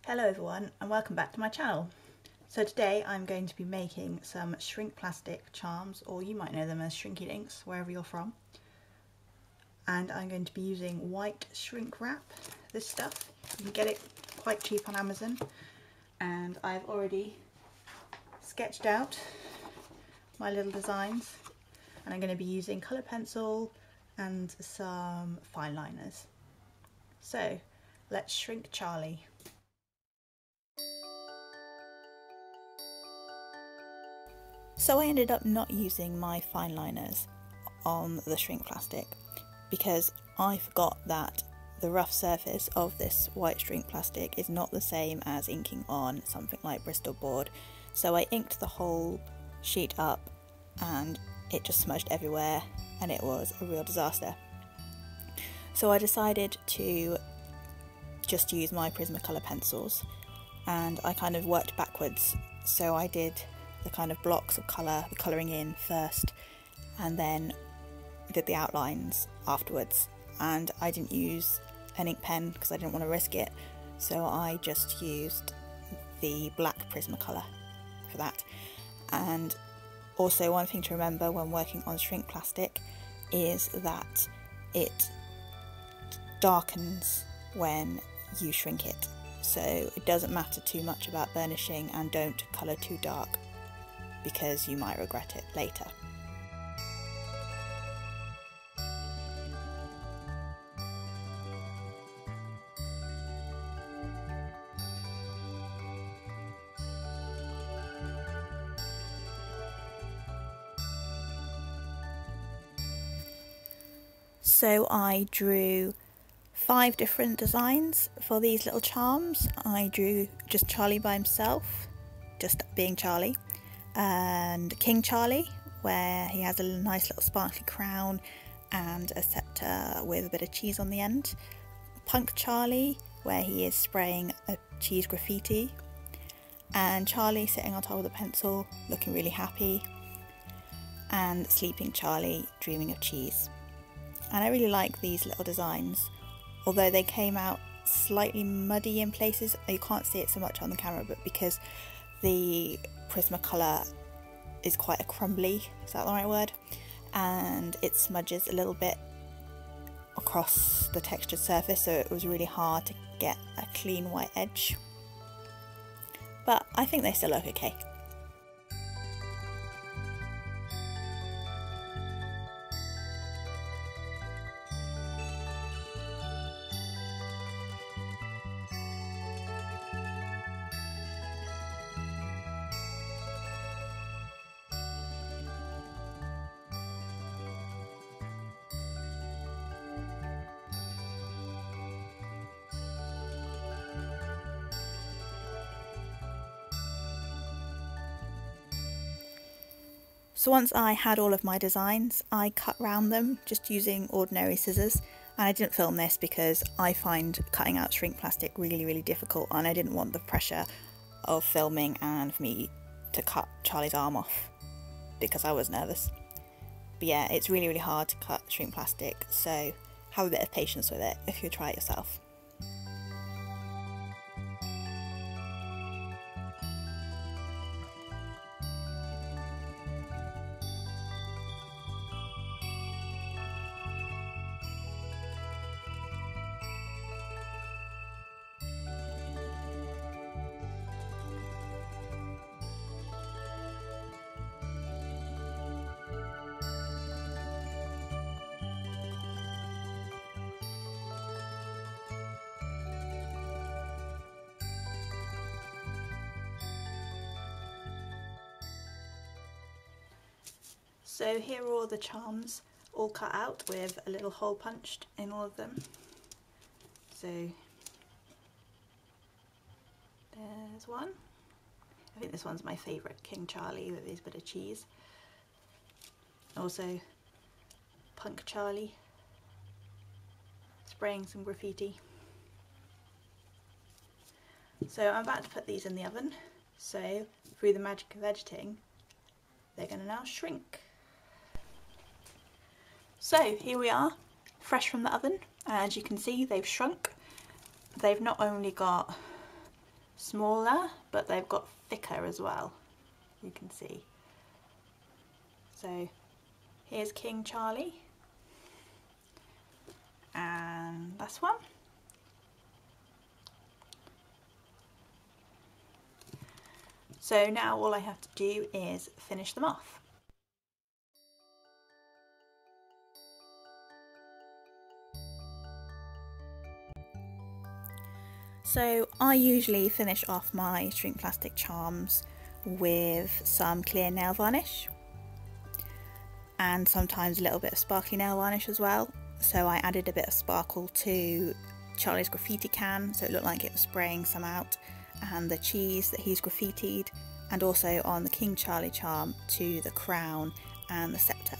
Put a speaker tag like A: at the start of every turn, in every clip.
A: Hello everyone and welcome back to my channel. So today I'm going to be making some shrink plastic charms, or you might know them as shrinky dinks wherever you're from. And I'm going to be using white shrink wrap, this stuff. You can get it quite cheap on Amazon, and I've already sketched out my little designs, and I'm going to be using colour pencil and some fine liners. So let's shrink Charlie. So I ended up not using my fine liners on the shrink plastic because I forgot that the rough surface of this white shrink plastic is not the same as inking on something like Bristol board. So I inked the whole sheet up and it just smudged everywhere and it was a real disaster. So I decided to just use my Prismacolour pencils, and I kind of worked backwards. So I did the kind of blocks of colour, the colouring in first, and then did the outlines afterwards. And I didn't use an ink pen because I didn't want to risk it, so I just used the black Prismacolour for that. And also, one thing to remember when working on shrink plastic is that it darkens when you shrink it, so it doesn't matter too much about burnishing, and don't colour too dark because you might regret it later. So I drew 5 different designs for these little charms. I drew just Charlie by himself, just being Charlie, and King Charlie, where he has a nice little sparkly crown and a scepter with a bit of cheese on the end. Punk Charlie, where he is spraying a cheese graffiti, and Charlie sitting on top of the pencil looking really happy, and Sleeping Charlie dreaming of cheese. And I really like these little designs, although they came out slightly muddy in places. You can't see it so much on the camera, but because the Prismacolour is quite a crumbly, is that the right word? And it smudges a little bit across the textured surface, so it was really hard to get a clean white edge. But I think they still look okay. So once I had all of my designs, I cut round them just using ordinary scissors. And I didn't film this because I find cutting out shrink plastic really difficult, and I didn't want the pressure of filming and for me to cut Charlie's arm off because I was nervous. But yeah, it's really hard to cut shrink plastic, so have a bit of patience with it if you try it yourself. So here are all the charms, all cut out with a little hole punched in all of them. So there's one. I think this one's my favourite, King Charlie with his bit of cheese. Also Punk Charlie spraying some graffiti. So I'm about to put these in the oven. So through the magic of editing, they're going to now shrink. So here we are, fresh from the oven, and as you can see they've shrunk. They've not only got smaller, but they've got thicker as well, you can see. So here's King Charlie, and that's one. So now all I have to do is finish them off. So I usually finish off my shrink plastic charms with some clear nail varnish and sometimes a little bit of sparkly nail varnish as well. So I added a bit of sparkle to Charlie's graffiti can so it looked like it was spraying some out, and the cheese that he's graffitied, and also on the King Charlie charm to the crown and the scepter.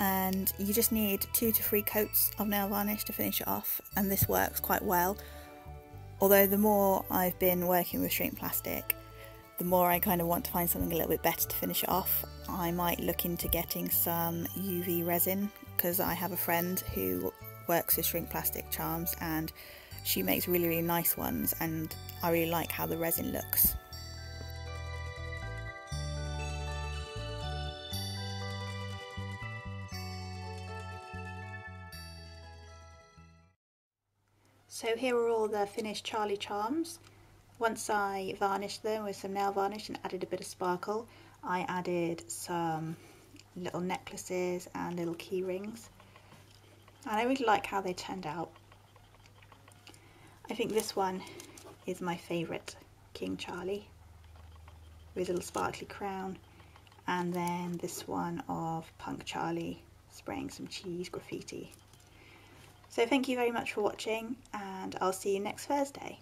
A: And you just need 2 to 3 coats of nail varnish to finish it off, and this works quite well. Although the more I've been working with shrink plastic, the more I kind of want to find something a little bit better to finish it off. I might look into getting some UV resin, because I have a friend who works with shrink plastic charms and she makes really nice ones, and I really like how the resin looks. So here are all the finished Charlie charms. Once I varnished them with some nail varnish and added a bit of sparkle, I added some little necklaces and little key rings. And I really like how they turned out. I think this one is my favourite King Charlie, with a little sparkly crown, and then this one of Punk Charlie spraying some cheese graffiti. So thank you very much for watching, and I'll see you next Thursday.